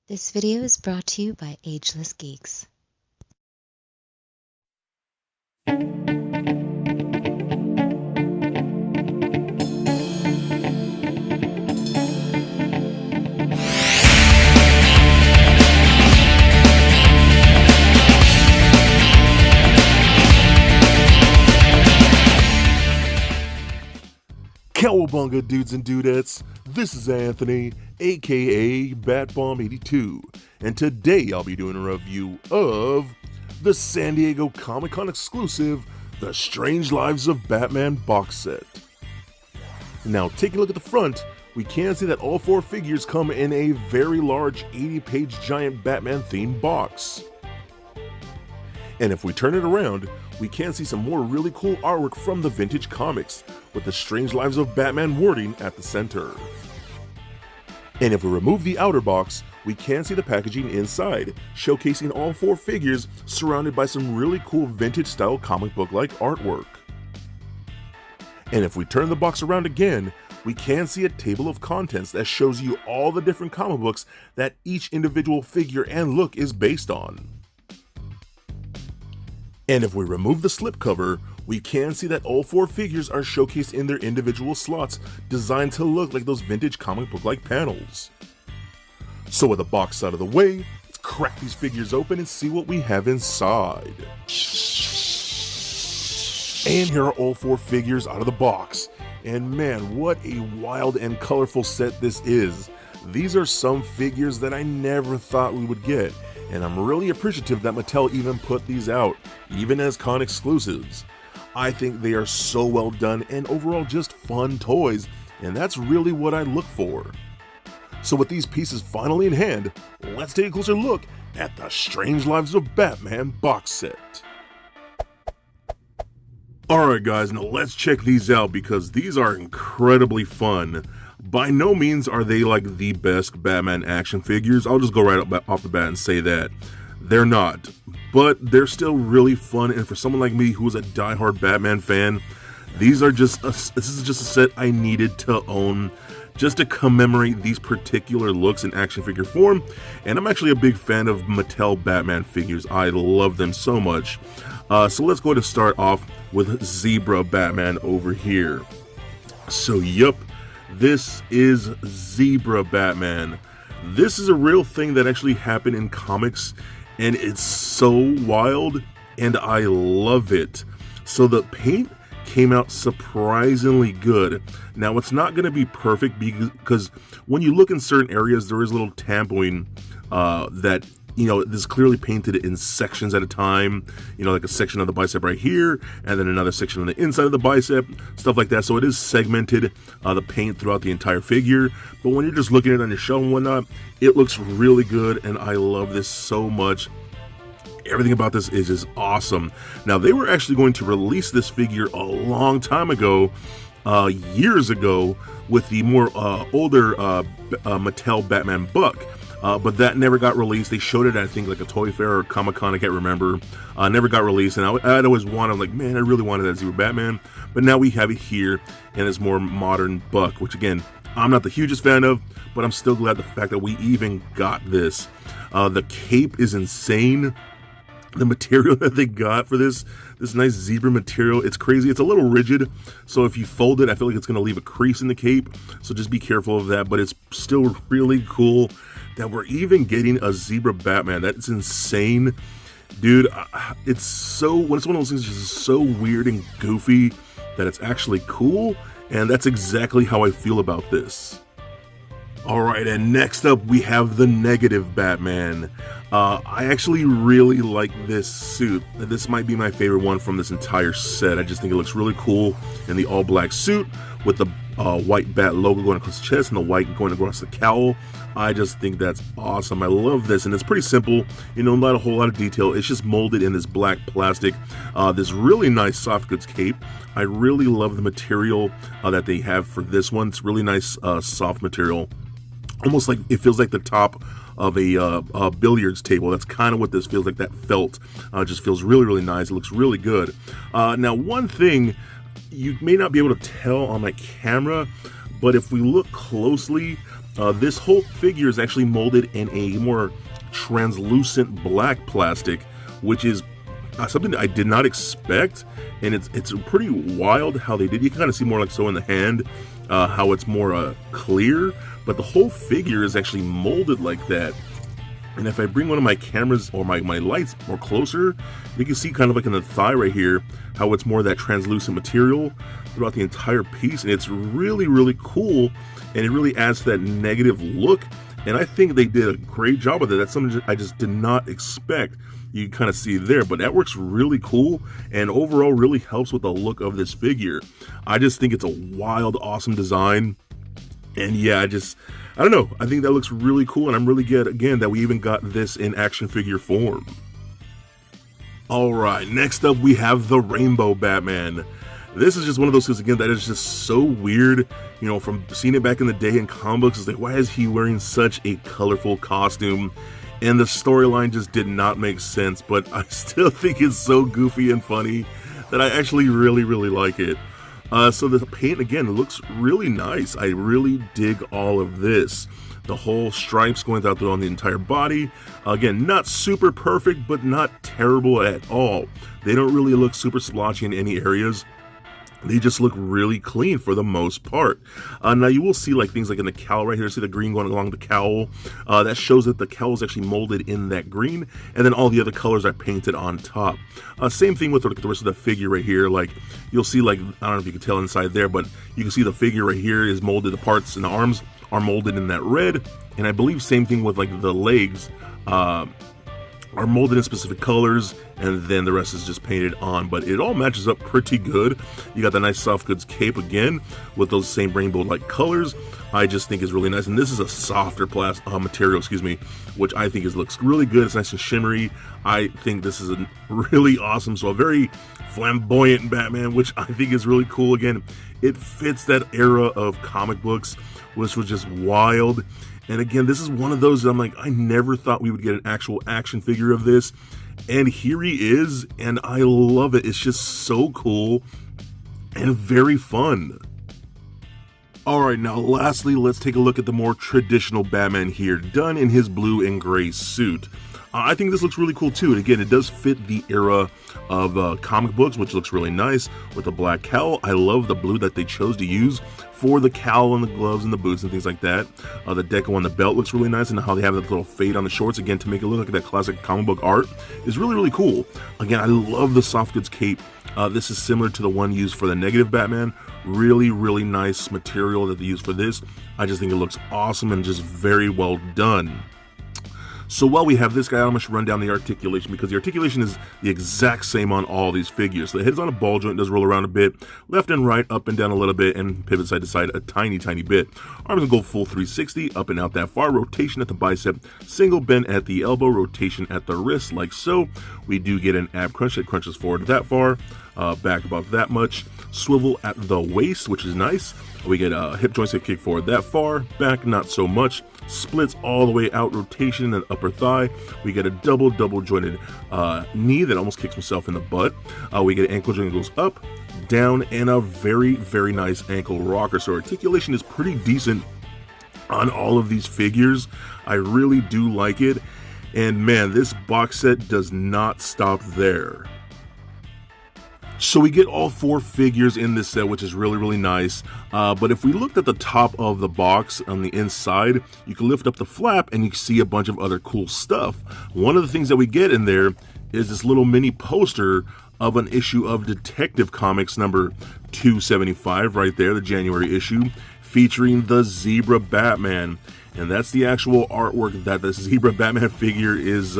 This video is brought to you by Ageless Geeks. Cowabunga dudes and dudettes, this is Anthony, aka Bstman82, and today I'll be doing a review of the San Diego Comic-Con exclusive, The Strange Lives of Batman box set. Now taking a look at the front, we can see that all four figures come in a very large 80-page giant Batman themed box. And if we turn it around, we can see some more really cool artwork from the vintage comics, with the Strange Lives of Batman wording at the center. And if we remove the outer box, we can see the packaging inside, showcasing all four figures surrounded by some really cool vintage style comic book like artwork. And if we turn the box around again, we can see a table of contents that shows you all the different comic books that each individual figure and look is based on. And if we remove the slipcover, we can see that all four figures are showcased in their individual slots, designed to look like those vintage comic book-like panels. So with the box out of the way, let's crack these figures open and see what we have inside. And here are all four figures out of the box. And man, what a wild and colorful set this is. These are some figures that I never thought we would get, and I'm really appreciative that Mattel even put these out, even as con exclusives. I think they are so well done and overall just fun toys, and that's really what I look for. So with these pieces finally in hand, let's take a closer look at the Strange Lives of Batman box set. Alright guys, now let's check these out because these are incredibly fun. By no means are they like the best Batman action figures. I'll just go right off the bat and say that. They're not. But they're still really fun, and for someone like me who is a diehard Batman fan, this is just a set I needed to own just to commemorate these particular looks in action figure form. And I'm actually a big fan of Mattel Batman figures. I love them so much. So let's go to start off with Zebra Batman over here. So yup, this is Zebra Batman. This is a real thing that actually happened in comics, and it's so wild, and I love it. So the paint came out surprisingly good. Now it's not going to be perfect because when you look in certain areas, there is a little tampering that, you know, this is clearly painted in sections at a time, you know, like a section of the bicep right here, and then another section on the inside of the bicep, stuff like that. So it is segmented, the paint throughout the entire figure. But when you're just looking at it on your shelf and whatnot, it looks really good, and I love this so much. Everything about this is just awesome. Now, they were actually going to release this figure a long time ago, years ago, with the more older Mattel Batman Buck. But that never got released. They showed it at, I think, like a Toy Fair or Comic-Con, I can't remember. Never got released, and I'd always wanted, like, man, I really wanted that Zebra Batman. But now we have it here, and it's more modern Buck, which, again, I'm not the hugest fan of, but I'm still glad the fact that we even got this. The cape is insane. The material that they got for this nice zebra material, it's crazy. It's a little rigid, so if you fold it, I feel like it's going to leave a crease in the cape, so just be careful of that. But it's still really cool that we're even getting a Zebra Batman. That's insane, dude. It's so, when it's one of those things just so weird and goofy that it's actually cool, and that's exactly how I feel about this. Alright, and next up we have the Negative Batman. I actually really like this suit. This might be my favorite one from this entire set. I just think it looks really cool in the all-black suit with the white bat logo going across the chest and the white going across the cowl. I just think that's awesome. I love this, and it's pretty simple. You know, not a whole lot of detail. It's just molded in this black plastic. This really nice soft goods cape. I really love the material that they have for this one. It's really nice soft material. Almost like it feels like the top of a billiards table. That's kind of what this feels like. That felt just feels really, really nice. It looks really good. Now, one thing you may not be able to tell on my camera, but if we look closely, This whole figure is actually molded in a more translucent black plastic, which is something that I did not expect, and it's pretty wild how they did. You can kind of see more like so in the hand, how it's more clear, but the whole figure is actually molded like that. And if I bring one of my cameras or my lights more closer, you can see kind of like in the thigh right here, how it's more of that translucent material throughout the entire piece. And it's really, really cool. And it really adds to that negative look. And I think they did a great job with it. That's something I just did not expect. You can kind of see there, but that works really cool. And overall really helps with the look of this figure. I just think it's a wild, awesome design. And yeah, I don't know. I think that looks really cool, and I'm really glad, again, that we even got this in action figure form. Alright, next up we have the Rainbow Batman. This is just one of those things, again, that is just so weird. You know, from seeing it back in the day in comic books, it's like, why is he wearing such a colorful costume? And the storyline just did not make sense, but I still think it's so goofy and funny that I actually really, really like it. So the paint, again, looks really nice. I really dig all of this. The whole stripes going out there on the entire body. Again, not super perfect, but not terrible at all. They don't really look super splotchy in any areas. They just look really clean for the most part. Now you will see like things like in the cowl right here, see the green going along the cowl. That shows that the cowl is actually molded in that green, and then all the other colors are painted on top. Same thing with the rest of the figure right here. Like you'll see, like, I don't know if you can tell inside there, but you can see the figure right here is molded. The parts and the arms are molded in that red, and I believe same thing with like the legs. Are molded in specific colors, and then the rest is just painted on, but it all matches up pretty good. You got the nice soft goods cape again with those same rainbow like colors. I just think is really nice, and this is a softer material, which I think looks really good. It's nice and shimmery. I think this is a really awesome, so a very flamboyant Batman, which I think is really cool. Again, it fits that era of comic books, which was just wild. And again, this is one of those that I'm like, I never thought we would get an actual action figure of this. And here he is, and I love it. It's just so cool and very fun. Alright, now lastly, let's take a look at the more traditional Batman here, done in his blue and gray suit. I think this looks really cool too, and again, it does fit the era of comic books, which looks really nice with the black cowl. I love the blue that they chose to use for the cowl and the gloves and the boots and things like that. The deco on the belt looks really nice, and how they have that little fade on the shorts, again, to make it look like that classic comic book art is really, really cool. Again, I love the soft goods cape. This is similar to the one used for the negative Batman. Really, really nice material that they use for this. I just think it looks awesome and just very well done. So while we have this guy, I'm going to run down the articulation, because the articulation is the exact same on all these figures. So the head's on a ball joint, does roll around a bit, left and right, up and down a little bit, and pivot side to side a tiny, tiny bit. Arms will go full 360, up and out that far, rotation at the bicep, single bend at the elbow, rotation at the wrist, like so. We do get an ab crunch that crunches forward that far, back about that much, swivel at the waist, which is nice. We get a hip joints that kick forward that far, back not so much, splits all the way out, rotation and upper thigh. We get a double jointed knee that almost kicks himself in the butt. We get an ankle joint that goes up, down, and a very, very nice ankle rocker. So articulation is pretty decent on all of these figures. I really do like it. And man, this box set does not stop there. So we get all 4 figures in this set, which is really, really nice. But if we looked at the top of the box on the inside, you can lift up the flap and you can see a bunch of other cool stuff. One of the things that we get in there is this little mini poster of an issue of Detective Comics number 275 right there, the January issue, featuring the Zebra Batman. And that's the actual artwork that the Zebra Batman figure is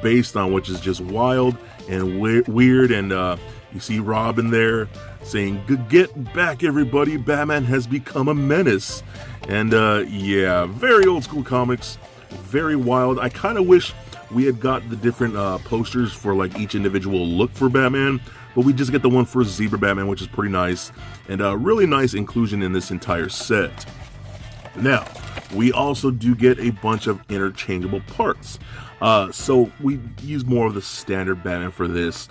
based on, which is just wild and weird. And you see Robin there saying, "Get back, everybody, Batman has become a menace." And yeah, very old school comics, very wild. I kind of wish we had got the different posters for like each individual look for Batman, but we just get the one for Zebra Batman, which is pretty nice, and a really nice inclusion in this entire set. Now, We also do get a bunch of interchangeable parts. So we use more of the standard Batman for this.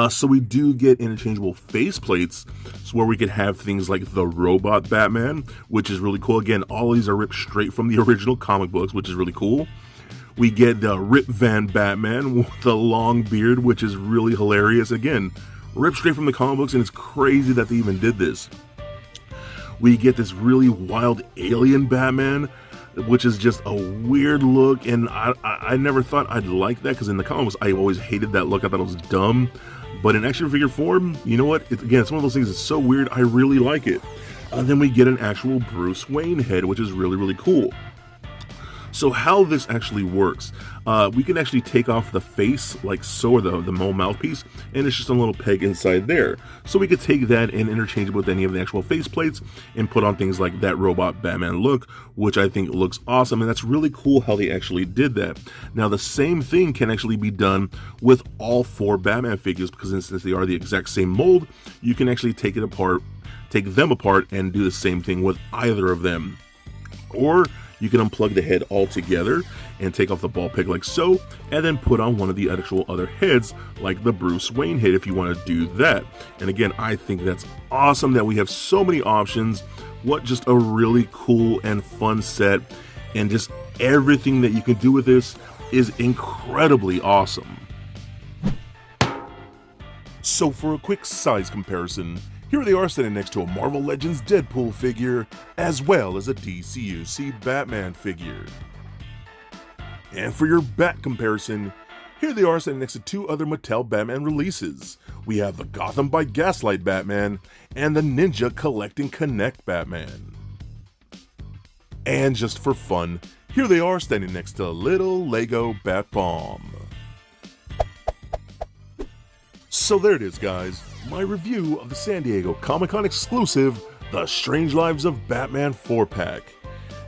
So we do get interchangeable faceplates, so where we could have things like the robot Batman, which is really cool. Again, all of these are ripped straight from the original comic books, which is really cool. We get the Rip Van Batman with the long beard, which is really hilarious. Again, ripped straight from the comic books, and it's crazy that they even did this. We get this really wild alien Batman, which is just a weird look, and I never thought I'd like that, because in the comics I always hated that look. I thought it was dumb, but in action figure form, you know what? It's one of those things that's so weird, I really like it. Then we get an actual Bruce Wayne head, which is really, really cool. So how this actually works, we can actually take off the face like so, or the mouthpiece, and it's just a little peg inside there. So we could take that and interchange it with any of the actual face plates and put on things like that robot Batman look, which I think looks awesome, and that's really cool how they actually did that. Now the same thing can actually be done with all 4 Batman figures, because since they are the exact same mold, you can actually take them apart and do the same thing with either of them. Or you can unplug the head altogether and take off the ball peg like so, and then put on one of the actual other heads like the Bruce Wayne head if you want to do that. And again, I think that's awesome that we have so many options. What just a really cool and fun set, and just everything that you can do with this is incredibly awesome. So for a quick size comparison, here they are standing next to a Marvel Legends Deadpool figure, as well as a DCUC Batman figure. And for your bat comparison, here they are standing next to 2 other Mattel Batman releases. We have the Gotham by Gaslight Batman, and the Ninja Collect and Connect Batman. And just for fun, here they are standing next to little Lego Bat Bomb. So there it is, guys. My review of the San Diego Comic-Con exclusive, The Strange Lives of Batman 4-pack.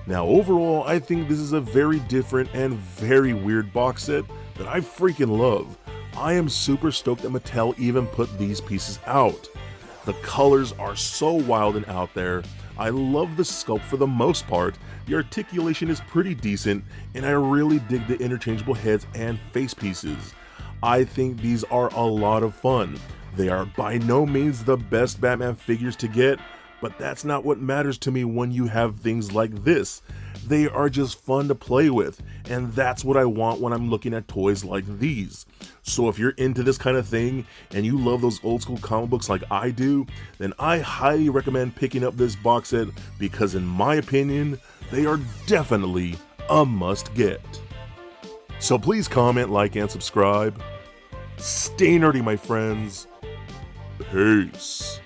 Now overall, I think this is a very different and very weird box set that I freaking love. I am super stoked that Mattel even put these pieces out. The colors are so wild and out there. I love the sculpt for the most part, the articulation is pretty decent, and I really dig the interchangeable heads and face pieces. I think these are a lot of fun. They are by no means the best Batman figures to get, but that's not what matters to me when you have things like this. They are just fun to play with, and that's what I want when I'm looking at toys like these. So if you're into this kind of thing, and you love those old school comic books like I do, then I highly recommend picking up this box set, because in my opinion, they are definitely a must get. So please comment, like, and subscribe. Stay nerdy, my friends. Peace.